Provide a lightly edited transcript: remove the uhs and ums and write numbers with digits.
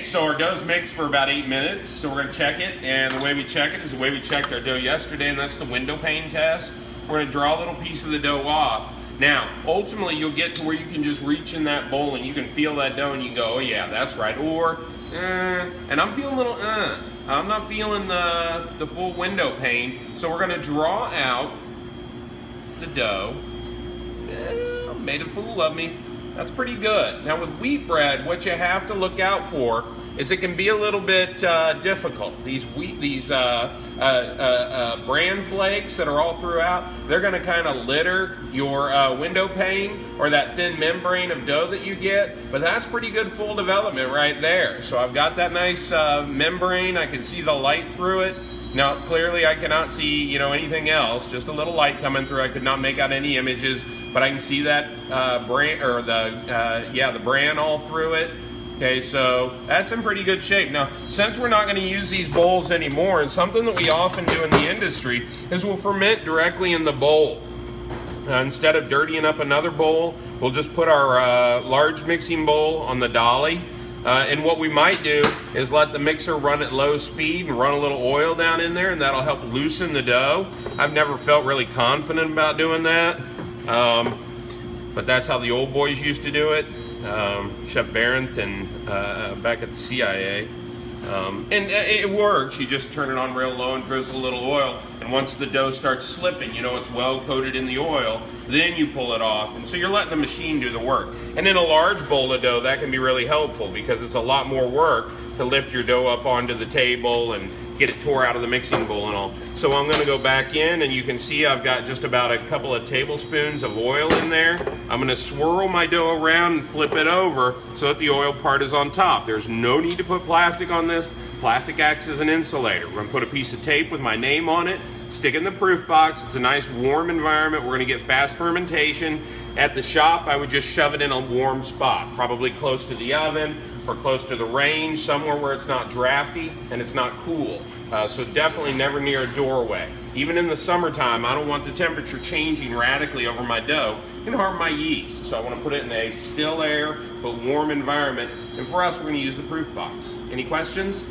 so our dough's mixed for about 8 minutes, so we're gonna check it, and the way we check it is the way we checked our dough yesterday, and that's the window pane test. We're gonna draw a little piece of the dough off. Now, ultimately, you'll get to where you can just reach in that bowl and you can feel that dough and you go, oh yeah, that's right. Or, and I'm feeling a little, I'm not feeling the full window pane. So we're gonna draw out the dough. Made a fool of me. That's pretty good. Now with wheat bread, what you have to look out for is it can be a little bit difficult. These bran flakes that are all throughout, they're gonna kind of litter your window pane or that thin membrane of dough that you get, but that's pretty good full development right there. So I've got that nice membrane, I can see the light through it. Now clearly I cannot see, anything else, just a little light coming through. I could not make out any images, but I can see that bran, or the bran all through it. Okay, so that's in pretty good shape. Now, since we're not going to use these bowls anymore, and something that we often do in the industry is we'll ferment directly in the bowl. Instead of dirtying up another bowl, we'll just put our large mixing bowl on the dolly. And what we might do is let the mixer run at low speed and run a little oil down in there, and that'll help loosen the dough. I've never felt really confident about doing that, but that's how the old boys used to do it. Chef Barrington back at the CIA. And it works. You just turn it on real low and drizzle a little oil, and once the dough starts slipping, it's well coated in the oil, then you pull it off, and so you're letting the machine do the work. And in a large bowl of dough, that can be really helpful because it's a lot more work to lift your dough up onto the table and get it tore out of the mixing bowl and all. So I'm going to go back in, and you can see I've got just about a couple of tablespoons of oil in there. I'm going to swirl my dough around and flip it over so that the oil part is on top. There's no need to put plastic on this. Plastic acts as an insulator. We're going to put a piece of tape with my name on it, stick it in the proof box. It's a nice warm environment. We're going to get fast fermentation. At the shop, I would just shove it in a warm spot, probably close to the oven or close to the range, somewhere where it's not drafty and it's not cool. So definitely never near a doorway. Even in the summertime, I don't want the temperature changing radically over my dough. It can harm my yeast. So I want to put it in a still air but warm environment. And for us, we're going to use the proof box. Any questions?